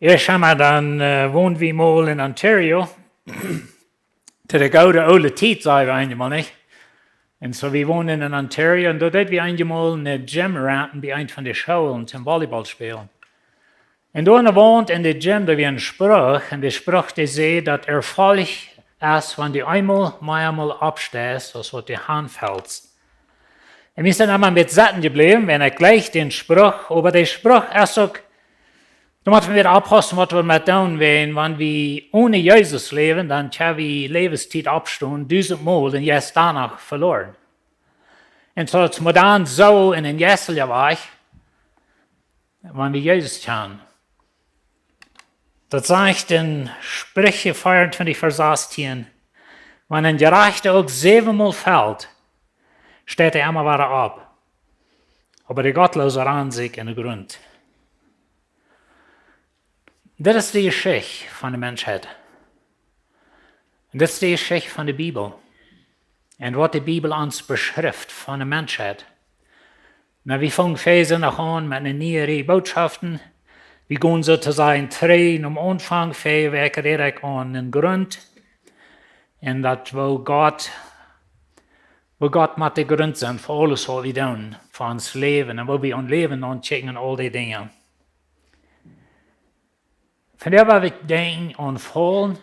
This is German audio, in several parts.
Eerst hebben dan woonden we mal in Ontario. Te de gouden oude tijd, zei we eenmaal niet. En zo we woonden in Ontario en daar deden we eenmaal in de gym raten bij een van de scholen zum Volleyball spelen. En daar woont in de gym, daar we een spruch, en de spruch die zei dat volk is, wanneer die eenmaal opstaat, zoals wat die hand valt. En we zijn allemaal met zitten gebleven, wenn gleich den spruch, aber der spruch ist auch, da müssen wir wieder aufpassen, was wir mit tun, wenn wir ohne Jesus leben, dann können wir Lebenszeit abstehen, 1000-mal, und jetzt danach verloren. Und so ist modern so in den Jesselja war, wenn wir Jesus kennen. Das sagt in Sprüche 24, Vers 18, wenn ein Gerechter auch 7-mal fällt, steht er immer wieder ab. Aber der Gottlose ran sich in den Grund. Das ist die Geschichte von der Menschheit. Und das ist die Geschichte von der Bibel. Und was die Bibel uns beschreibt von der Menschheit. Na, wir fangen Verse noch an mit den neuen Botschaften. Wir gehen sozusagen drei am Anfang, vier Werke direkt an den Grund. Und das, wo Gott mit der Grund sind für alles, was wir tun, für uns Leben und wo wir uns Leben anchecken und all die Dinge. Von der wir denken an Fallen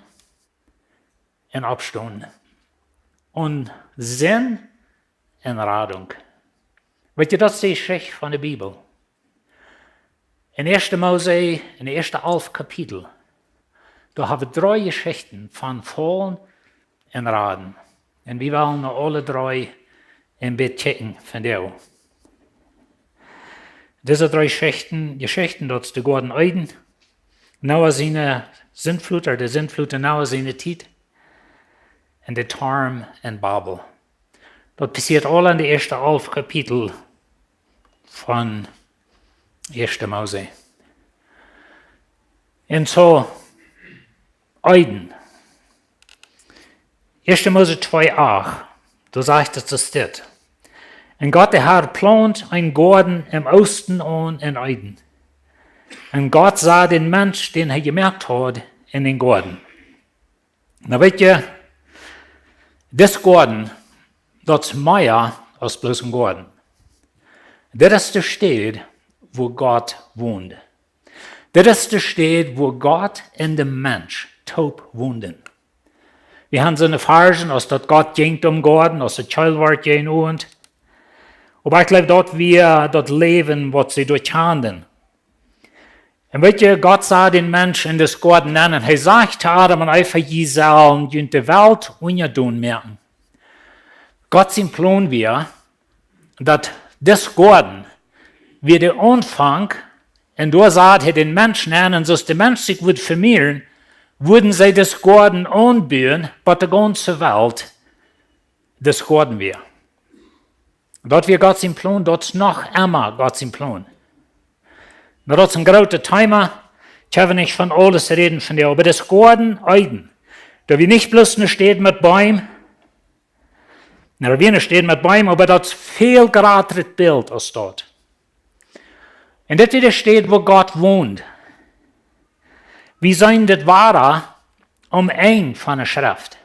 und Abstehen. Und Sinn und Radung. Weißt du, das ist die Geschichte von der Bibel. In 1. Mose, in den ersten 11 Kapitel, da haben wir 3 Geschichten von Fallen und Raden. Und wir wollen alle 3 ein bisschen checken von dir. Diese 3 Geschichten, das ist der Gordon Eden, Noah seine Sintflut, oder der Sintflut in Noah seine Zeit, und der Turm in Babel. Das passiert alle in den ersten 11 Kapitel von 1. Mose. Und so, Eden. 1. Mose 2,8, da sagt es das steht. Und Gott, der Herr, plant einen Garten im Osten an in Eden. Und Gott sah den Mensch, den er gemerkt hat, in den Garten. Na, weißt ihr, das Garten, das ist mehr als bloß ein Garten. Das ist der Stadt, wo Gott wohnt. Das ist der Stadt, wo Gott und der Mensch taub wohnen. Wir haben so eine Versen, als dat Gott ging Garten, als der Childwart ging und. Aber ich glaube, dort wir dort leben, was sie durchhanden. Und weißt ihr, Gott sah den Menschen in das Garten an und er sagt zu Adam und Eva, ihr sollen die Welt untun merken. Gott sein Plan wir, dass das Garten wie der Aunfank, und da sagt er den Menschen an, und so der Mensch sich wird vermehren, würden sie das Garten anbauen, bei der ganzen Welt das Garten wir. Dort wir Gott sein Plan, dort ist noch immer Gott sein Plan. Na, das ist ein großer Thema, ich habe nicht von alles reden von dir, aber das Garten Eden, da wir nicht bloß eine steht mit Bäumen, na, wir eine steht mit Bäumen, aber das ist viel gerateres Bild als dort. Und das wieder steht, wo Gott wohnt. Wie sein das wahrer ein von der Schrift.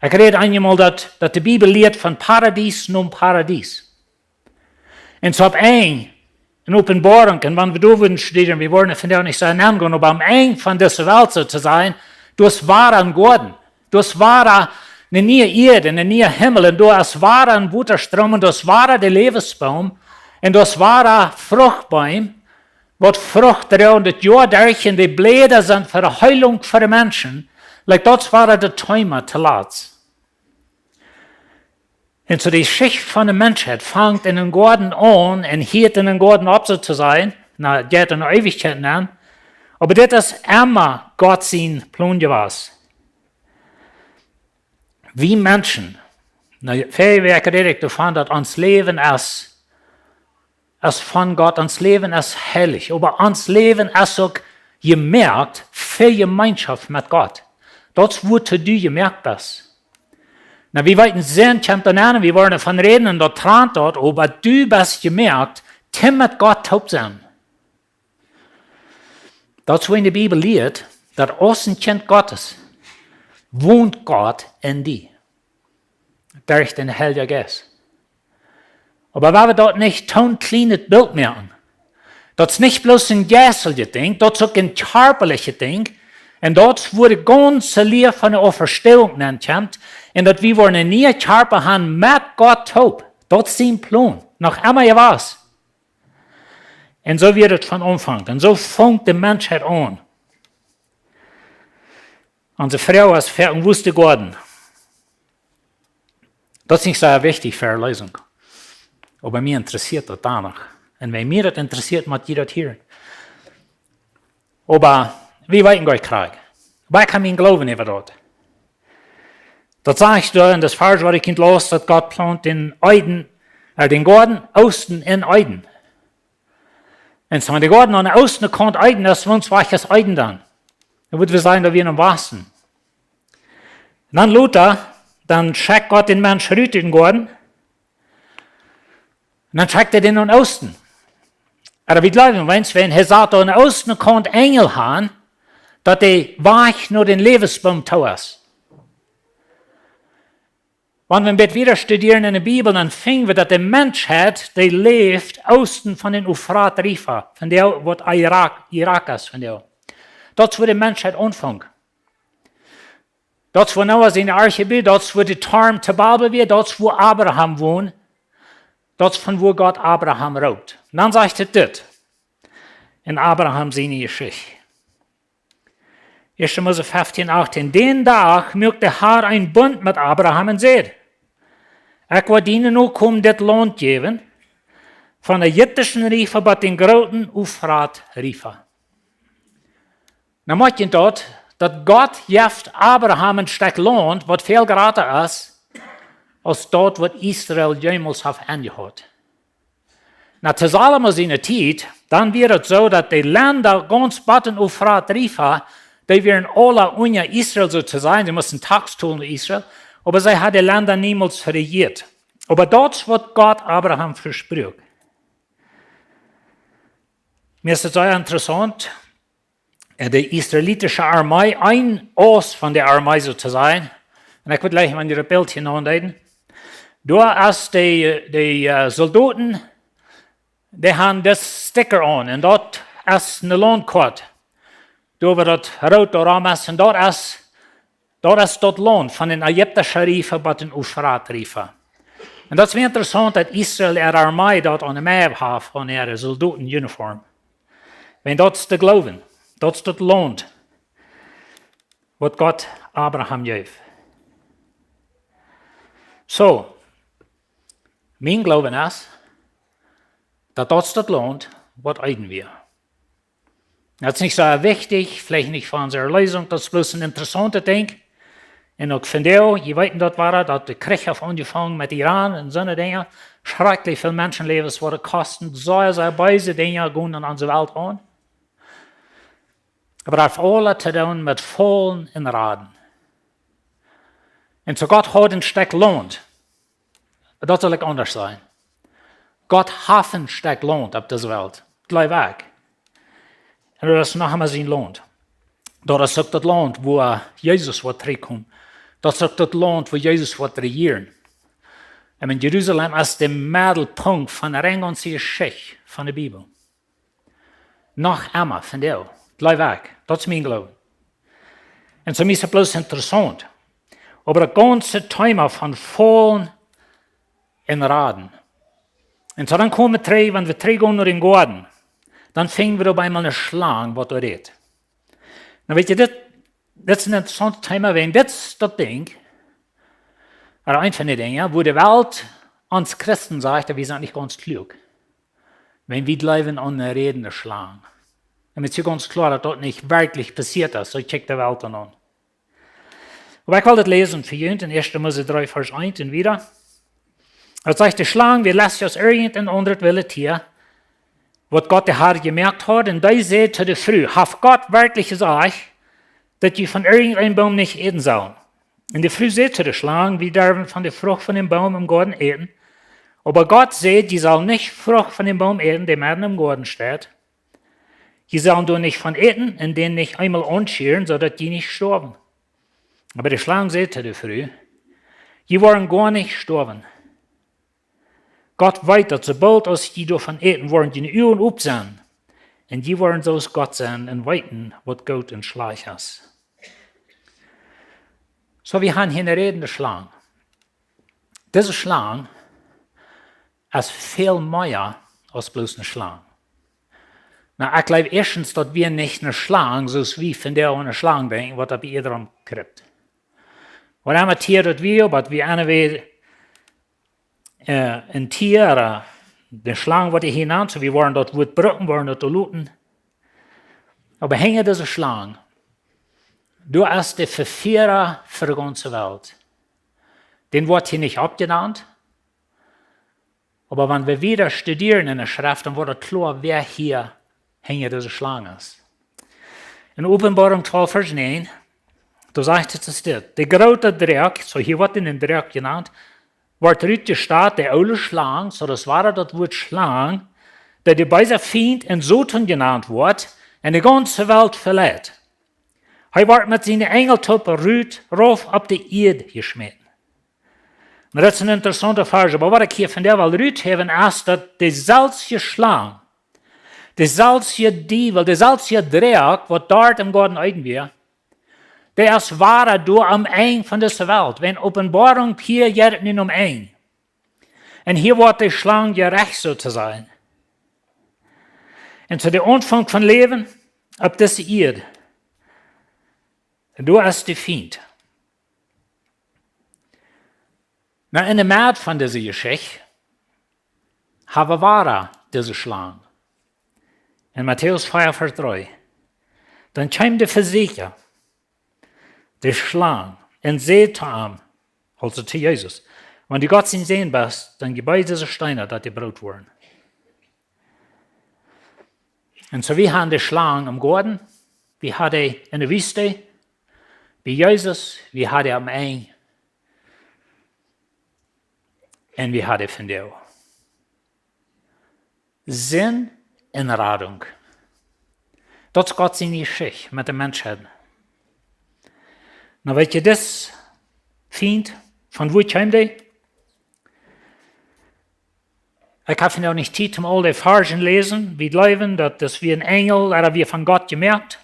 Ich rede einmal, dass die Bibel lehrt von Paradies nun Paradies. Und so ab ein in Offenbarung, und wenn wir da würden studieren, wir wollen von der nicht sagen, angehen, aber am ein von dieser Welt so zu sein, das war ein Garten, das war eine neue Erde, eine neue Himmel, und das war ein Wasserstrom, und das war der Lebensbaum, und das war ein Fruchtbaum, was Frucht und das Jahr durch, und die Blätter sind für die Heilung für die Menschen, das war der Thema zu lassen. Und so die Geschichte von der Menschheit fängt in den Garten an und hielt in den Garten ab so zu sein, geht in der Ewigkeit an, aber das ist immer Gott sein Plan gewesen. Wie Menschen, viele Werke direkt davon, dass uns Leben ist von Gott, uns Leben ist heilig, aber uns Leben ist auch gemerkt für Gemeinschaft mit Gott. Das wurde du gemerkt bist. Na, wir wollten sehen, kommt dann an, wir wollen davon reden und dort trant dort, aber du bist gemerkt, Tim mit Gott taub sein. Dazu in der Bibel lehrt, dass aus dem Kind Gottes wohnt Gott in dir. Durch den Heiligen Geist. Aber wenn wir dort nicht ein kleines Bild merken, das ist nicht bloß ein geistliches Ding, das ist auch ein körperliches Ding, und dort wurde ganze Lehre von der Auferstehung genannt, und dass wir einen neuen Körper haben mit Gott taub. Das ist sein Plan. Noch immer ja was. Und so wird es von Anfang. Und so fängt die Menschheit an. Unsere Frau ist fertig und wusste geworden. Das ist nicht so wichtig für eine Lösung. Aber mir interessiert das danach. Und wenn mir das interessiert, muss jeder das hören. Aber wie weit Gott kriegt? Wer kann mir glauben über das? Das sage ich da in das Vers, was ich los, dass Gott plant den Garten Osten in Eiden. Und so, wenn der Garten an der Osten kommt, Eiden, das ist uns welches Eiden dann. Dann würden wir sagen, dass wir im Westen. Und dann Luther, dann schickt Gott den Menschen rüber in den Garten. Und dann schickt er den an den Osten. Aber wie glauben wir, wenn er sagt, an den Osten kommt Engel haben, dass die weich nur den Lebensbaum tauers. Wenn wir ein bisschen wieder studieren in der Bibel, dann finden wir, dass die Menschheit, die lebt Osten von den Euphrat-Rifa, von der, wo Irak ist, von der. Dort, wo die Menschheit anfängt. Dort, wo Noah seine Arche will, dort, wo die Tarm zu Babel wird, dort, wo Abraham wohnt, dort, von wo Gott Abraham raubt. Und dann sagt er das, in Abraham seine Geschichte. 1. Mose 15, 18. Den Tag mögt der Herr ein Bund mit Abraham und sagt, ich werde ihnen nur kommen, das Land geben, von der jüdischen Rifa bis den großen Euphrat-Rifa. Dann macht ihr dort, dass Gott jeft Abraham ein Stück Land, was viel gratis ist, als dort, was Israel jemals hat angehört. Na, zu Salomo seiner Zeit, dann wird es so, dass die Länder ganz bis den Euphrat-Rifa, die wären alle unter Israel sozusagen, sie mussten Tax tun in Israel, aber sie haben die Länder niemals regiert. Aber dort wird Gott Abraham versprochen. Mir ist es sehr interessant, die israelitische Armee, ein Aus von der Armee sozusagen, und ich würde gleich mal in Bild hineinleiten, da ist die Soldaten, die haben das Sticker an, und dort ist eine Lohnkarte. Da wird das rot ist, und dort ist das Land von den ägyptischen Rifa bis den Euphrat-Rifa. Und das ist interessant, dass Israel ihre Armee dort an der Map hat von ihrer Soldatenuniform. Wenn das ist der Glauben, das ist das Land, was Gott Abraham gab. So, mein Glauben ist, dass das ist das Land, was eiden wir. Das ist nicht so wichtig, vielleicht nicht für unsere Lösung, das ist bloß ein interessanter Ding. Und auch von der, je weiter dort war, dass der Krieg hat angefangen mit Iran und so eine Dinge, schrecklich viel Menschenleben wurde kosten, so sehr böse Dinge gehen in unsere Welt an. Aber das hat alle zu tun mit Fallen und Raden. Und so Gott hat ein Stück Land. Das soll anders sein. Gott hat ein Stück Land auf dieser Welt. Gleich weg. Und das ist noch einmal sein Land. Das ist auch das Land, wo Jesus wird zurückkommen. Das ist auch das Land, wo Jesus wird regieren. Und in Jerusalem ist der Mittelpunkt von der ganzen Geschichte von der Bibel. Noch einmal von der. Gleich weg. Das ist mein Glaube. Und so ist es bloß interessant. Aber das ganze Thema von Fallen und Raden. Und so dann kommen wir, wenn wir gehen durch den Garten, dann fingen wir dabei mal eine Schlange, was da redet. Na, wisst ihr, das ist ein interessantes Thema, wenn das Ding, oder ein von den Dingen, wo die Welt uns Christen sagt, wir sind nicht ganz klug. Wenn wir bleiben an einer redenden Schlange. Damit ist ja ganz klar, dass das nicht wirklich passiert ist, so checkt die Welt dann an. Aber ich will das lesen für euch in 1. Mose 3, Vers 1 und wieder. Da sagt die Schlange, wir lassen uns irgendein anderes Wille Tier, was Gott der Herr gemerkt hat, und da seht zu der Früh, hat Gott wirklich gesagt, dass ihr von irgendeinem Baum nicht eten sollen. In der Früh seht zu der Schlange, wir dürfen von der Frucht von dem Baum im Garten eten. Aber Gott seht, ihr sollt nicht Frucht von dem Baum eten, der mitten im Garten steht. Die sollen du nicht von eten und den nicht einmal anscheren, sodass die nicht sterben. Aber die Schlange sagte dir früh, die wollen gar nicht sterben. Gott weiß, dass sobald als die davon eten, wollen die Uhren up sein. Und die wollen so Gott sein und weiten, was Gott in Schleich ist. So, wir haben hier eine redende Schlange. Diese Schlange ist viel mehr als bloß eine Schlange. Na, ich glaube erstens, dass wir nicht eine Schlange, so wie von der eine Schlange denken, was da bei jederem kriegt. Was haben wir Tier, das wir, aber wir eine ein Tier, oder eine Schlange, was ich hinein, so wir wollen dort gut brücken, wollen dort looten. Aber hänge diese Schlange. Du hast der Verführer für die ganze Welt. Den wird hier nicht abgenannt. Aber wenn wir wieder studieren in der Schrift, dann wird es klar, wer hier hänge diese Schlange ist. In Offenbarung 12, Vers 9, da sagt es das. Der große Dreck, so hier wird in den Dreck genannt, wordt uitgestaat, de oude slang, so das war das Wort Schlang, der die beizer Feind in Satan genannt wordt en de ganze Welt verleiht. Hij wordt met zijn engeltoppen ruut rauf op de Erde geschmeten. Maar dat is een interessante Vers, aber wat ik hier van der wil ruut hebben, is dat de zelfde slang, dezelfde dievel, dezelfde dreck, wat dort im Garten Eden weer, der ist wahrer door am Eng van deze Welt. Wenn Openbarung hier geht nicht um Eng. Und hier wordt die Schlange gerecht so zu sein. Und zu der Anfang von Leben, auf diese Erde, du hast die Feind. Na, in der Mitte von dieser Geschichte, haben wir diese Schlange. In Matthäus 4, Vers 3. Dann kam der Versieger, der Schlange, und sagt zu ihm, also zu Jesus, wenn du Gott sehen bist, dann gib diese Steine, dass die Brot wurden. Und so wir haben die Schlange im Garten, wir haben die in der Wüste, bei Jesus, wir haben die am Eng, und wir haben die von dir. Sinn und Radung. Das ist Gott seine Geschichte mit den Menschen. Na, weet je das, Feind, von wo kommt die? Ich habe noch nicht Zeit, um all die Versen lesen, wie leben, dass wir ein Engel, oder wir von Gott gemerkt.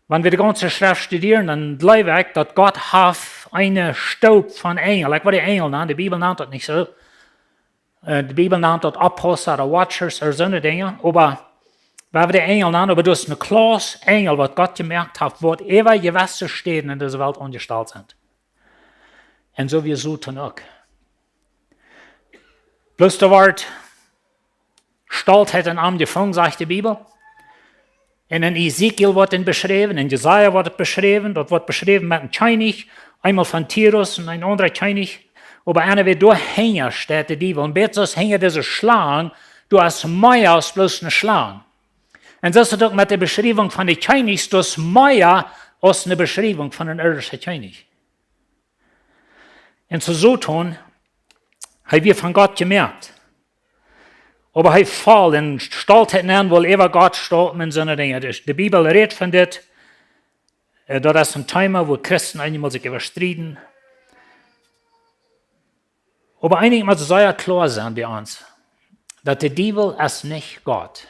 Wenn wir die ganze Schrift studieren, dann glaube ich, dass Gott hat eine Staub von Engel, like was die Engel nennt, die Bibel nennt das nicht so. Die Bibel nennt das Apostel oder Watchers oder so eine Dinge, aber weil wir die Engel nennen, aber das ist ein klares Engel, was Gott gemerkt hat, whatever Gewässer stehen in dieser Welt angestellt sind. Und so wir suchen auch. Bloß der Wort Stolzheit in Arm gefangen, sagt die Bibel. Und in Ezekiel wird es beschrieben, in Jesaja wird es beschrieben, dort wird beschrieben mit einem König, einmal von Tyrus und ein anderer König. Aber einer wird durchhängen, steht die Bibel. Und beter hängen diese Schlange, du hast mehr als bloß eine Schlange. Und das ist auch mit der Beschreibung von den Königs, das mehr als eine Beschreibung von einem irdischen König. Und so tun, haben wir von Gott gemerkt. Aber er fällt in Stolzheit an, weil er Gott stolz in seine Dinge. Die Bibel redet von das. Das ist ein Thema, wo Christen einmal sich überstriden. Aber eigentlich muss es sehr klar sein bei uns, dass der Teufel ist nicht Gott.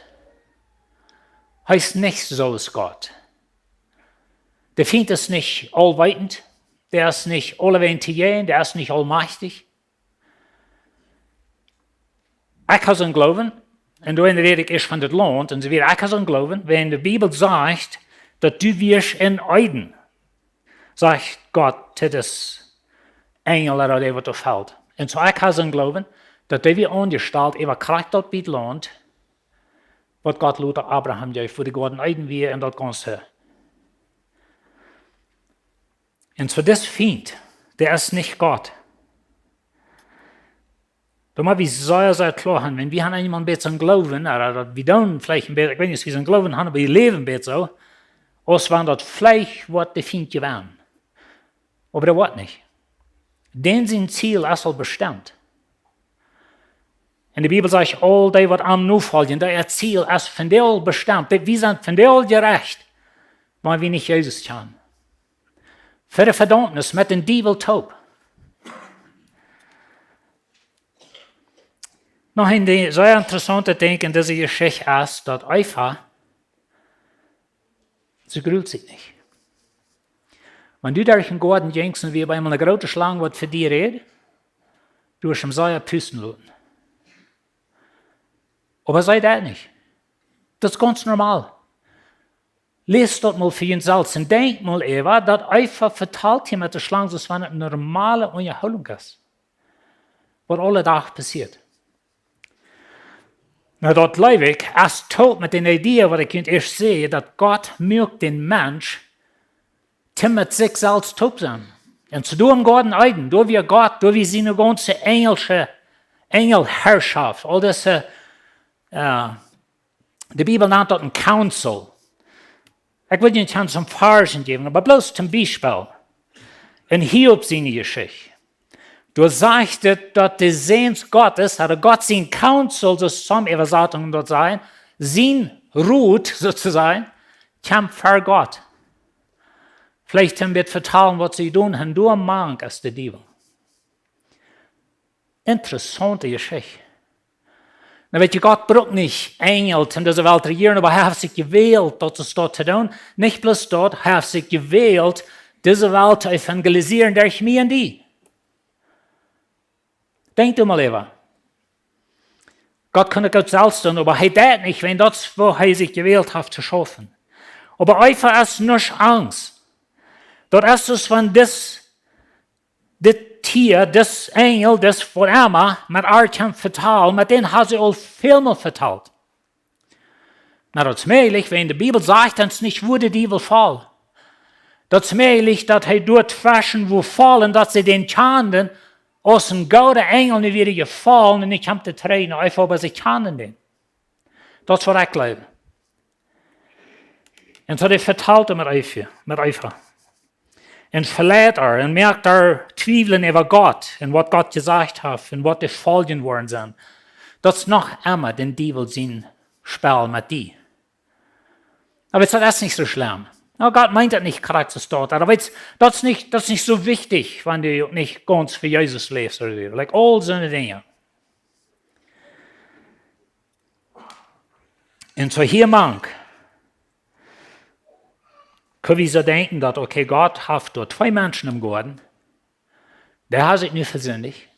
Heißt nicht so ist Gott. Der Feind ist nicht allweitend, der ist nicht allwissend, der ist nicht allmächtig. Ich kann so glauben, und da rede ich von das Land, und so wieder, ich kann so glauben, wenn die Bibel sagt, dass du wirst in Eiden, sagt Gott, das ist Engel oder der was fällt. Und so ich kann so glauben, dass der wir angestellt, kriegt dort bei Land, was Gott Luther Abraham gab, für die Gott Eiden wir in das Ganze. Und so das Feind, der ist nicht Gott. Da muss ich sehr klar haben, wenn wir haben jemand ein bisschen Glauben, oder wir tun vielleicht ein bisschen, ich weiß nicht, wie sie Glauben haben, aber wir leben ein bisschen so, als wenn das vielleicht wird der Feind gewesen. Aber der wird nicht. Denn sein Ziel ist bestimmt. Und die Bibel sagt, all die, was am nu folgen, der Ziel ist von dir bestimmt. Wir sind von dir gerecht, weil wir nicht Jesus kennen. Für die Verdammnis mit dem Teufel taub. Noch ein sehr interessantes Ding in dieser Geschichte ist, dass einfach, sie grüßt sich nicht. Wenn du durch den Garten gehst und wie bei einer großen Schlange, was für dich redet, du hast ihm sehr pusten lassen. Aber sei das nicht. Das ist ganz normal. Lest das mal für ihn selbst und denk mal, Eva, dass einfach verteilt hier mit der Schlange, dass wenn es eine normale Unterhaltung ist. Was alle Tag passiert. Na, dort lebe ich erst tot mit der Idee, was ich erst sehe, dass Gott mögt den Mensch mit sich selbst tot sein. Und zu dem Garten Eden, da wir Gott, da wir seine ganze Engelherrschaft, all das, die Bibel nennt das ein Council. Ich will Ihnen zum Versen geben, aber bloß zum Beispiel. In Hiob seine Geschichte. Du sagst, dass die Sehns Gottes, hat Gott sein Council, so some Übersetzungen dort sein, sein Ruht sozusagen, kämpft für Gott. Vielleicht haben wir vertrauen, was sie tun, und du mag als der Diebel. Interessante Geschichte. Na, weet je, Gott braucht nicht Engel, in dieser Welt regieren, aber er hat sich gewählt, das dort zu tun. Nicht bloß dort, er hat sich gewählt, diese Welt zu evangelisieren durch mich und die. Denk du mal lieber. Gott kann Gott selbst tun, aber er das nicht, wenn das, wo er sich gewählt hat, zu schaffen. Aber einfach ist nicht Angst. Dort ist es, wenn das Tier, das Engel, das vor immer mit Artem vertalt, mit denen hat sie auch viel mehr vertalt. Na, das ist möglich, wenn die Bibel sagt, dass es nicht wurde, die will fallen. Das ist möglich, dass er dort fashion, wo fallen, dass sie den kannten, aus dem gouden Engel nicht wieder gefallen und ich habe die Tränen einfach, aber sie kannten den. Das war ich glaube. Und so hat er vertalt mit Eifer. Und verleiht und merkt Zweifeln über Gott und was Gott gesagt hat und was die Folgen worden sind. Das ist noch immer den Teufel sein Spiel mit dir. Aber das ist nicht so schlimm. No, Gott meint das nicht korrekt zu starten. Aber das ist nicht so wichtig, wenn du nicht ganz für Jesus lebst. Oder so. Like all so eine Dinge. Und so hier mank. Können wir so denken, dass, okay, Gott hat dort 2 Menschen im Garten, der hat sich nicht versündigt.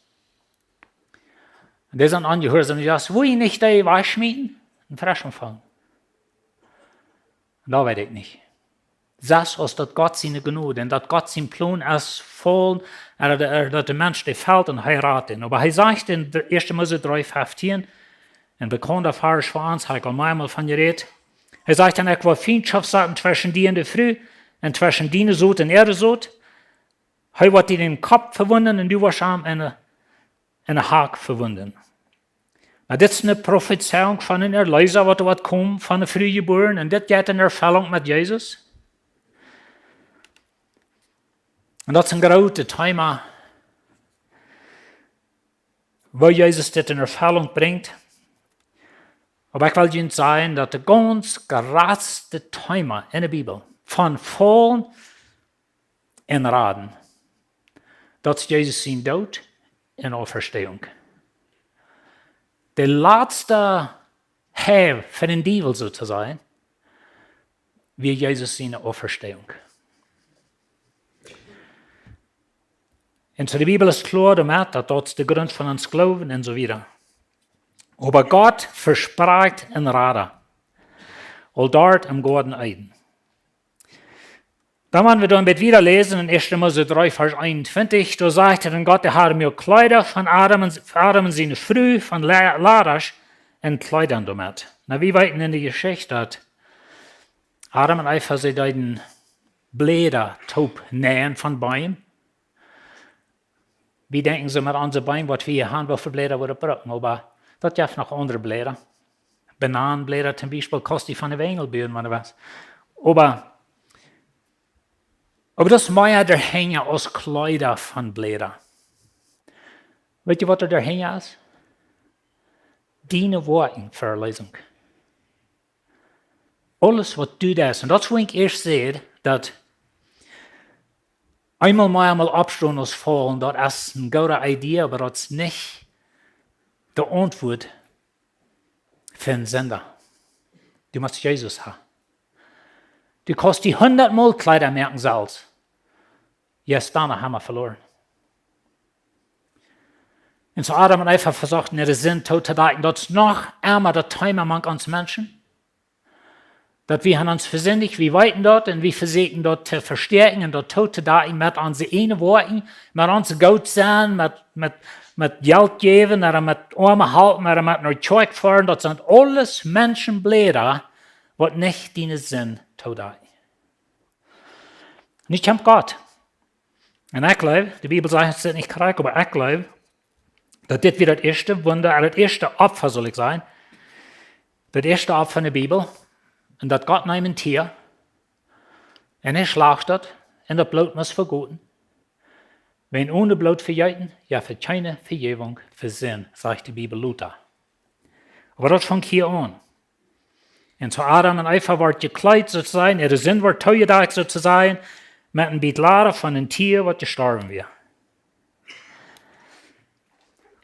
Und die sind angehört und gesagt, wo ich nicht die Waschmieten und frisch empfangen. Und da weiß ich nicht. Das ist, dass Gott seine Gnade, und dass Gott sein Plan ist voll, dass der Mensch der fällt und heiratet. Aber er sagt in 1. Mose 3,15, ein bekannter Pfarrer von uns, hat einmal von geredet, er sagt dann, ich war Feindschaft zwischen dir und der Früh, und zwischen deiner Sohn und ihrer Sohn. Er wird dir den Kopf verwunden und du wirst ihm in den Hack verwunden. Na, das ist eine Prophezeiung von einem Erlöser, was dort kommt, von der Frühgeboren, und das geht in Erfüllung mit Jesus. Und das ist ein großes Thema, wo Jesus das in Erfüllung bringt. Aber ich will Ihnen sagen, dass der ganz geradste Thema in der Bibel von Fallen und Raden, das ist Jesus sein Tod und Auferstehung. Der letzte Herr für den Teufel sozusagen, wie Jesus seine Auferstehung. Und so die Bibel ist klar damit, dass das der Grund von uns Glauben und so weiter. Aber Gott verspricht ein Rada. All dort im Garten Eden. Dann werden wir dann wieder lesen in 1. Mose 3, Vers 21. Da sagt dann Gott, der hat mir Kleider von Adam und seine Früh, von Ladasch, und Kleidern damit. Na, wie weit in der Geschichte hat Adam und Eva sie den Blätter taub nähen von Bäumen. Wie denken Sie mit unseren Bäumen, was wir hier haben, was für Blätter wir brauchen? Aber das gibt noch andere Blätter. Bananenblätter zum Beispiel, kostet die von den Engelbüren, wenn du was. Aber das Meier der Hänge aus Kleider von Blätter. Weißt du, was der Hänge ist? deine Worten Verlösung. Alles, was du das. Und das, wo ich erst sehe, dass einmal abstehen aus Fallen, das ist eine gute Idee, aber das ist nicht die Antwort für einen Sender. Du musst Jesus haben. Du kannst die 100-mal Kleider merken selbst. Jetzt danach haben wir verloren. Und so Adam und Eva versuchten, ihre Sinn tot zu denken. Das ist noch einmal der Timer manch uns Menschen. Dass wir uns versündigt, wir weiten dort und wir versuchen dort zu verstärken und dort tot zu denken mit unseren eigenen Worten, mit unserem Geld sein, mit Geld geben, oder mit Armen halten, oder mit einer Zeug fahren. Das sind alles Menschenblätter, was nicht deinen Sinn tot denken. Nicht kommt Gott. Und ich glaube, die Bibel sagt es nicht korrekt, aber ich glaube, dass das wieder das erste Wunder, das erste Opfer soll ich sagen, das erste Opfer in der Bibel, und dass Gott nimmt ein Tier, und er schlachtet, und das Blut muss vergoten. Wenn ohne Blut verjeiten, ja für keine Vergebung für Sinn, sagt die Bibel Luther. Aber das fängt hier an. Und so Adam und Eva wurden gekleidet sozusagen, ihre Sinn wird teuerdag sozusagen, mit einem Betlade von einem Tier, was gestorben wird.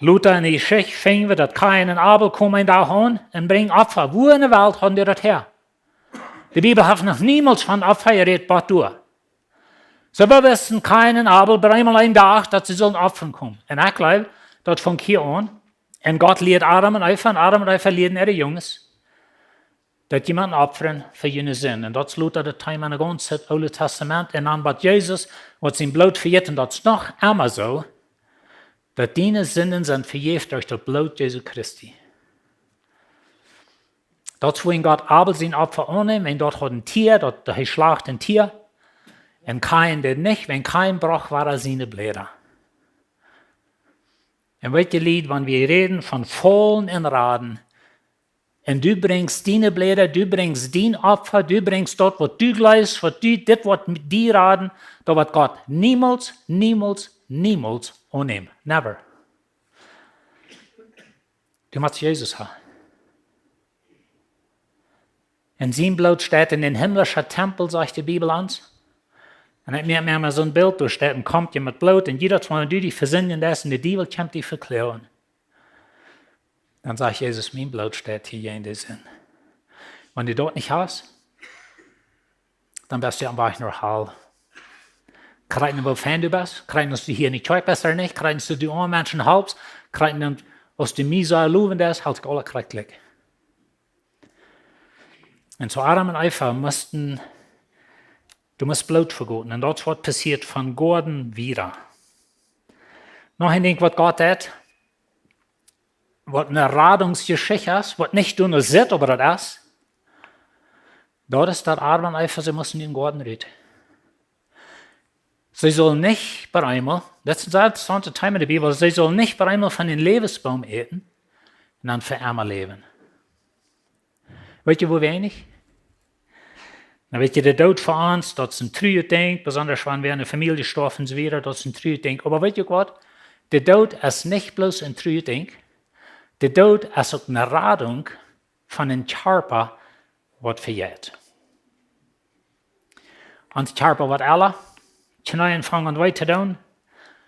Luther in die Geschichte finden wir, dass Kain und Abel kommen da hin und bringen Opfer. Wo in der Welt haben die das her? Die Bibel hat noch niemals von Opfer geredet, aber du. So wir wissen, Kain und Abel bringen einmal einen Tag, dass sie sollen opfern kommen. Und ich glaube, das fängt hier an. Und Gott lehrt Adam und Eva lehren ihre Jungs, dass jemand opfern für jene Sinn. Und das ist Luther der Time in der ganzen Alten Testament. Und dann wird Jesus, was sein Blut verjährt, und das ist noch einmal so, dass deine Sünden sind verjährt durch das Blut Jesu Christi. Dort, wo Gott Abel sein Opfer annimmt, wenn dort hat ein Tier, dort schlacht ein Tier, und kein der nicht, wenn kein brach, war er seine Blätter. Und welche Lied, wenn wir reden von Fallen und Raden, und du bringst deine Blätter, du bringst dein Opfer, du bringst dort, was du glaubst, was mit dir raten, da wird Gott niemals annehmen. Never. Du musst Jesus haben. Und sein Blut steht in den himmlischen Tempel, sagt die Bibel uns. Und ich mir immer so ein Bild, da steht, und kommt jemand mit Blut, und jeder Mal, du die versündigen das, und der Teufel kommt dich verklären. Dann sagt Jesus, mein Blut steht hier in der Sinn. Wenn du dort nicht hast, dann bist du einfach nur Hall. Kreiden, wofern du bist, kreiden, dass du hier nicht zeug besser nicht, kreiden, dass du die anderen Menschen halbst, kreiden, dass du mir so loben das, halt alle kreidlich. Und so Adam und Eva du musst Blut vergoten, und das wird passiert von Gordon wieder. Noch ein Ding, was Gott hat, was eine Radungsgeschichte ist, was nicht nur sieht, aber das ist, dort ist das Adam und Eva, sie müssen in den Garten reden. Sie sollen nicht bei einmal, das ist ein interessanter Teil in der Bibel, sie sollen nicht bei einmal von den Lebensbaum eten und dann für immer leben. Weet je, wo wenig? Dan weet je, der Tod für uns, das ist ein trübe Ding, besonders wenn wir in der Familie gestorben sind, das ist ein trübe Ding. Aber weet je was? Der Tod ist nicht bloß ein trübe Ding, der Tod ist auch eine Radung von einem Körper, was verjährt. Und der Körper wird alle, Knien fangen weiter tun,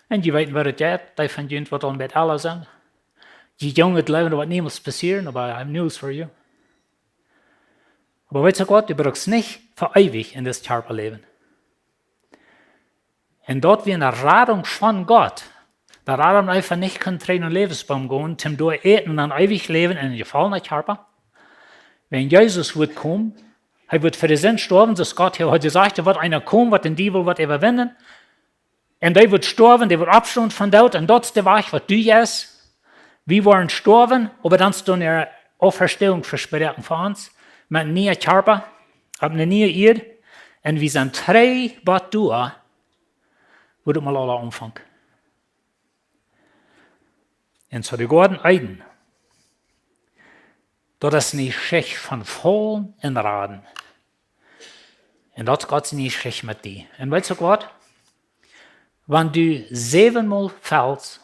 und je weten, was es geht, die von uns, was dann mit alle sind. Die Jungen leben, was niemals passieren, aber I have news for you. Aber weißt du Gott, du brauchst nicht für ewig in das Körper leben. Und dort wie eine Radung von Gott, da Adam einfach nicht kann in den Lebensbaum gehen, zum durch eten und dann ewig leben in einem gefallenen Körper. Wenn Jesus wird kommen, er wird für die Sinn sterben, das Gott hier heute sagt, da wird einer kommen, wird den Teufel wird überwinden. Und der wird sterben, der wird abstehen von dort, und dort ist der Weg, was du jetzt. Wir wollen sterben, aber dann ist dann eine Auferstehung versprechen für uns, mit einem neuen Körper, ab einer neuen Erde, und wir sind drei, was du, wird mal alle Aunfank. Und so die Gordon Eiden, das ist eine Geschichte von Fallen und Raden. Und das ist Gottes Geschichte mit dir. Und weißt du was? Wenn du 7-mal fällst,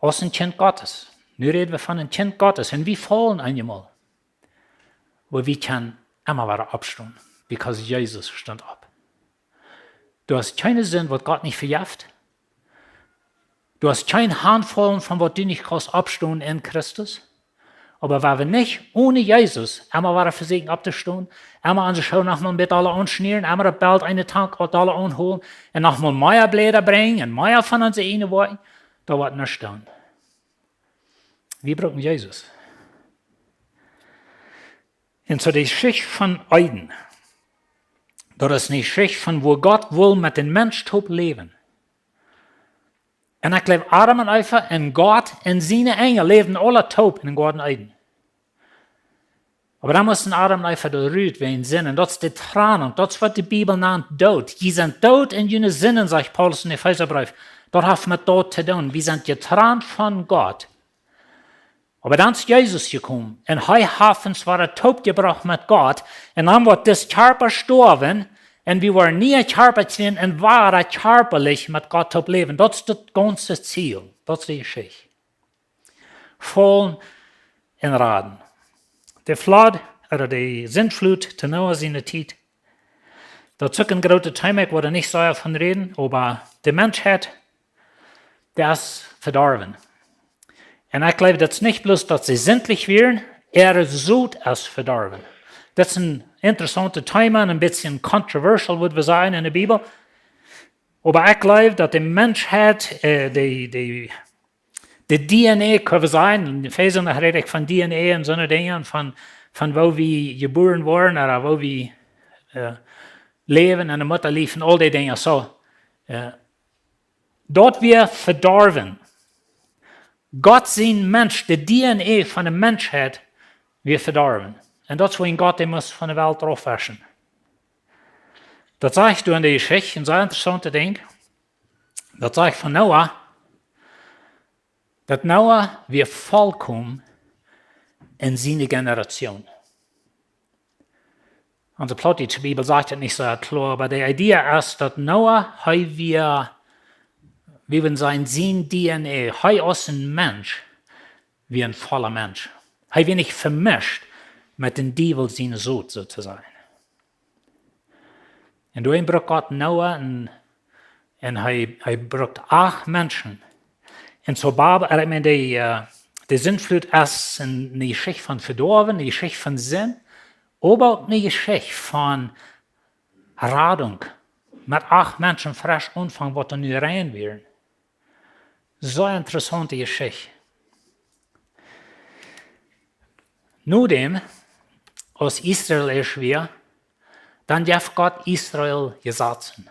als ein Kind Gottes, Nu reden wir von einem Kind Gottes und wir fallen einmal. Aber wir können immer wieder abstehen, because Jesus stand ab. Du hast keine Sinn, was Gott nicht verjährt. Du hast kein Handvoll von was du nicht kannst abstehen in Christus. Aber wenn wir nicht ohne Jesus einmal wieder versuchen abzustehen, einmal unsere Schau nochmal mit alle anschnüren, einmal ein Belt eine Tank und alle anholen und nochmal mehr Blätter bringen und mehr von uns eine wollen, da wird nichts tun. Wir brauchen Jesus. Und so die Schicht von Eiden, das ist eine Schicht von wo Gott will mit dem Menschen leben. Und ich glaube, Adam und Eva und Gott und seine Engel lebten alle taub in den Garten Eden. Aber dann mussten Adam und Eva berührt werden, Sinnen. Das ist die Trennung, das ist, was die Bibel nennt, Tod. Die sind tot in ihren Sinnen, sagt Paulus in Epheserbrief. Das hat mit Tod zu tun. Wir sind getrennt von Gott. Aber dann ist Jesus gekommen und er hat uns taub gebracht mit Gott. Und dann wird das Körper sterben. Und wir waren nie körperlich sind und waren körperlich mit Gott zu leben. Das ist das ganze Ziel. Das ist die Geschichte. Fallen in Raden. Der Flood, oder die Sintflut zu Noah seine Zeit, da zog ein großer Timek, wo nicht so davon reden, aber die Menschheit, der ist verdorben. Und ich glaube, das ist nicht bloß, dass sie sinnlich wären, so ist verdorben. Das ist ein interessanter Thema, ein bisschen controversial, würde wir sagen, in der Bibel. Aber ich glaube, dass die Menschheit, die DNA, können wir sagen, in Epheser rede ich von DNA und so Dinge, von wo wir geboren wurden, oder wo wir leben, in der Mutter liefen, all die Dinge. So, dort wir verdorben. Gott sein Mensch, die DNA von der Menschheit, wir verdorben. Und das, wohin Gott den muss von der Welt draufwaschen. Das zeigt du in der Geschichte, ein sehr interessantes Ding. Das zeigt von Noah, dass Noah wir vollkommen in seine Generation. Unsere Plottische Bibel sagt das nicht so klar, aber die Idee ist, dass Noah, wir sein DNA, er ist ein Mensch, wie ein voller Mensch. Er wird nicht vermischt mit dem Teufel seiner Sohn sozusagen. Und du braucht Gott Noah und er braucht 8 Menschen. Und so die Sintflut ist eine Geschichte von Verdorben, eine Geschichte von Sinn, aber auch eine Geschichte von Radung. Mit 8 Menschen frisch anfangen, was da nu rein werden. So eine interessante Geschichte. Nachdem, als Israel ist wir, dann darf Gott Israel gesetzen.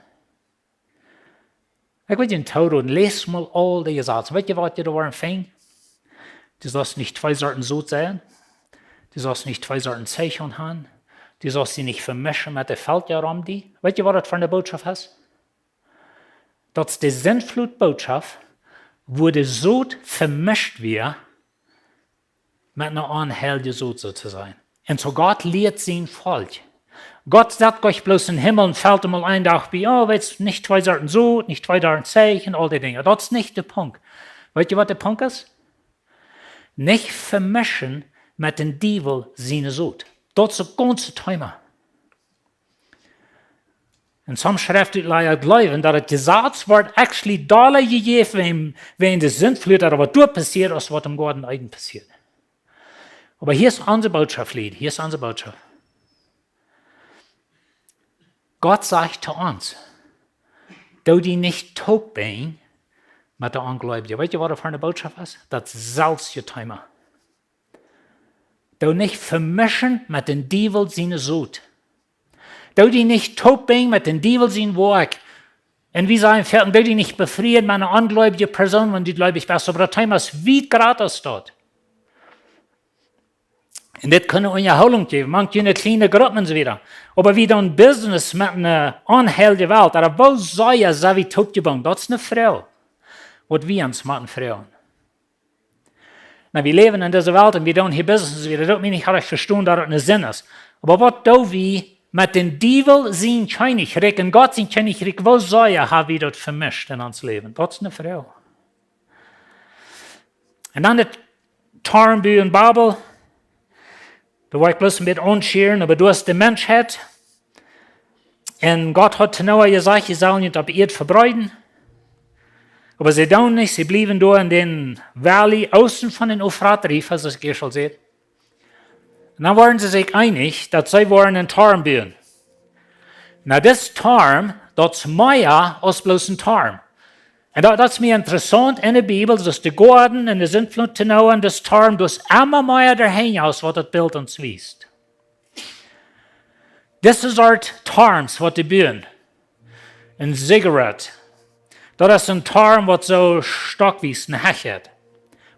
Ich will den Tod und lese mal all die Gesetze. Weißt du, was ihr da empfängt? Du sollst nicht 2 Sorten Sod sein. Du sollst nicht 2 Sorten Zeichen haben. Du sollst sie nicht vermischen mit der Feldjahr um die. Weißt du, was das für eine Botschaft ist? Das ist die Sintflutbotschaft, wo der Sod vermischt wird mit einer anhältigen Sod sozusagen. Und so Gott lehrt sein Volk. Gott sagt euch bloß in den Himmel und fällt einmal ein Tag bei, weißt du, nicht 2 Sorten Sod, nicht 2 Sorten Zeichen, all die Dinge. Das ist nicht der Punkt. Weißt du, was der Punkt ist? Nicht vermischen mit dem Teufel seine Sod. Das ist ein ganzes Thema. In some Schriften glauben, dass das Gesetz wird actually dalle gegeben, wenn die Sintflut oder was dort passiert, als was im Garten Eden passiert. Aber hier ist unsere Botschaft, Lied. Hier ist unsere Botschaft. Gott sagt zu uns, du die nicht taub bist mit der Ungläubigen. Weißt du, was das für eine Botschaft ist? Das ist selbst ihr Thema. Du nicht vermischen mit dem Teufel seine Sod. Du die nicht taub bist mit dem Teufel sein Werk. Und wie sagen wir, du die nicht befrieden mit einer ungläubigen Person, wenn du gläubig bist. Aber das Thema ist weit gratis dort. Und das kann eine Erholung geben. Manche eine kleine Gruppe und so weiter. Aber wie dann Business mit einer unheiligen Welt, oder wo soll ja so wie taub gebaut? Das ist eine Frau. Was wir uns machen, Frauen. Na, wir leben in dieser Welt und wir tun hier Business und so weiter. Das meine ich, ich verstehen, dass das ein Sinn ist. Aber was tun wir mit dem Teufel sein Königreich und Gott sein Königreich, wo soll ja, haben wir das vermischt in uns Leben? Das ist eine Frau. Und dann das Tarnbuch in Babel. Da war ich bloß ein bisschen unscheren, aber du hast die Menschheit. Und Gott hat zu Noah gesagt, sie sollen nicht auf Erde verbreiten. Aber sie tun nicht, sie blieben da in den Valley außen von den Euphrat-Rief, als ich hier schon seht. Und dann waren sie sich einig, dass sie waren ein Tarm bauen. Na, das Tarm, das ist mehr als bloß ein Tarm. Und das ist mir interessant in der Bibel, dass die Gordon und die Sintflut zu Noah und das Tarm, das immer mehr dahin aus, was das Bild uns weist. Das ist Art Tarms, was die bauen. Ein Ziggurat. Das ist ein Tarm, was so stark wie ein Hecht hat.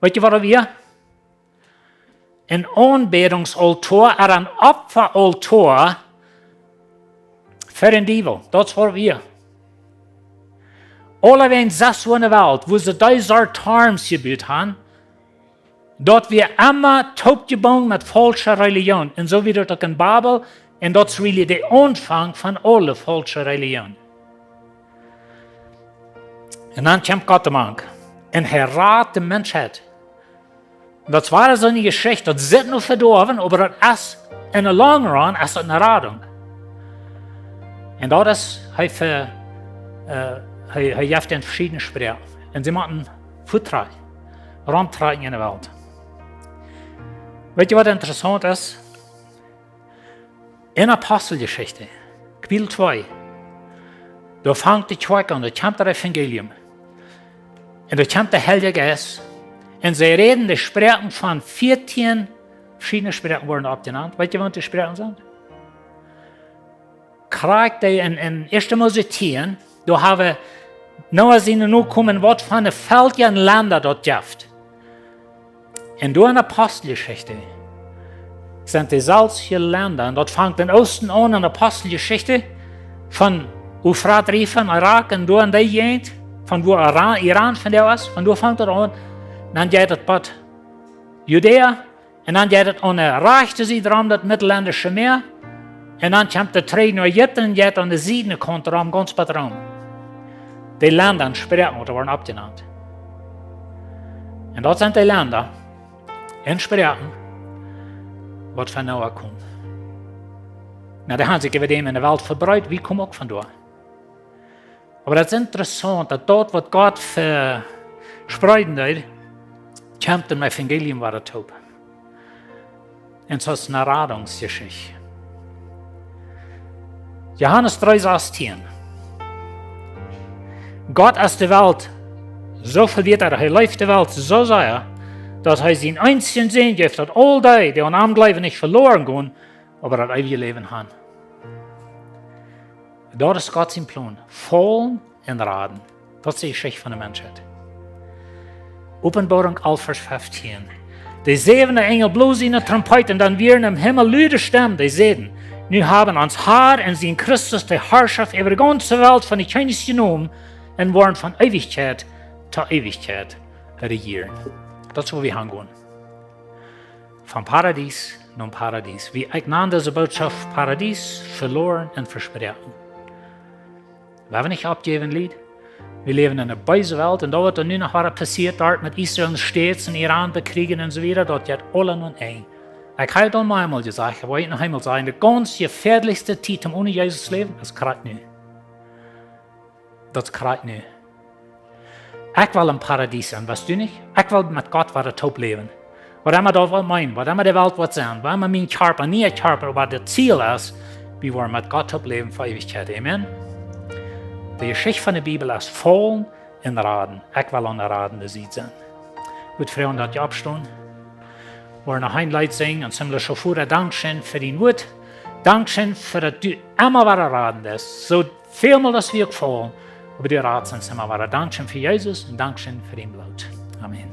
Weißt du, was wir? Ein Anbetungsaltar, ein Opferaltar für den Teufel. Das ist was wir. Alle wenn das in der Welt, wo sie diese Tarms gebaut haben, dort wir immer taub gebaut mit falscher Religion. Und so wie das in Babel, und das ist really der Anfang von allen falschen Religionen. Und dann kommt Gott am Anfang. Und er rät die Menschheit. Und das war so eine Geschichte, das ist noch verdorben, aber das ist in der Long Run ist eine Radung. Und das ist, er gibt in verschiedenen Sprachen. Und sie machen Futterei, Raumtragen in der Welt. Weißt du, was interessant ist? In Apostelgeschichte, Kapitel 2, da fängt die Kirche an, da kommt das Evangelium. Und da kommt der Heilige Geist. Und sie reden, die Sprachen von 14 verschiedenen Sprachen wurden abgenannt. Weißt du, was die Sprachen sind? Kriegt die in 1. Mose 10, da haben Noah seine Nachkommen, was von den Völkern Länder dort gibt. Und da in der Apostelgeschichte sind die solche Länder, und dort fängt den Osten an in der Apostelgeschichte, von Euphrat-Rifen, Irak, und da in der Gegend, von wo Iran von der aus, von da fängt das an, dann geht es bei Judäa, und dann geht es an der rechten Seite rum, das Mittelländische Meer, und dann kommt der Trigi nach Ägypten und geht an der Südkante rum, ganz bei rum. Die Länder Sprachen, die wurden abgenannt. Und dort sind die Länder in Sprachen, was von Noah kommt. Na, da haben sich über dem in der Welt verbreitet, wie kommt auch von dort. Aber das ist interessant, dass dort, was Gott verspreiten hat, kommt im Evangelium war der Taub. Und so ist eine Radungsgeschichte. Johannes 3,16. Gott ist die Welt so verliert, er läuft die Welt so sehr, dass er seinen einzigen Sinn gibt, dass all die an ihm bleiben, nicht verloren gehen, aber das ewige Leben haben. Das ist Gott sein Plan. Voll in Raden. Das ist die Geschichte von der Menschheit. Offenbarung 11, Vers 15. Die 7 Engel bloßen in Trompeten, dann werden im Himmel laute Stimmen, die sehen, nu haben uns Herr und sein Christus die Herrschaft über die ganze Welt von den Chinesen genommen und wollen von Ewigkeit zu Ewigkeit regieren. Das ist, wo wir hingehen. Vom Paradies nach Paradies. Wir eignen diese Botschaft Paradies, verloren und versprochen. Wir haben nicht abgegeben, Lied. Wir leben in einer bösen Welt und da wird nun noch was passiert dort mit Israel Stets und Iran bekriegen und so weiter. Dort geht alle nun ein. Ich habe dann einmal gesagt, ich wollte noch einmal sagen, der ganz gefährlichste Zeit ohne Jesus leben, das kriegt nicht. Das kriegt nicht. Ich will im Paradies sein, weißt du nicht? Ich will mit Gott war top leben. Was immer da meinen, was immer die Welt wird sein, was immer mein Körper, nie ein Körper, aber das Ziel ist, wir wollen mit Gott top leben für Ewigkeit. Amen. Die Geschichte von der Bibel ist voll in Raden. Ich will an der Raden der Seite sein. Gut, Freunde, dass ihr abstehen. Wir wollen noch ein Lied singen und ziemlich schon vorher Dankeschön für den Wut. Dankeschön für das du immer wieder Raden ist. So vielmal, dass wir gefallen, aber die Rat sind immer wieder. Dankeschön für Jesus und Dankeschön für den Blut. Amen.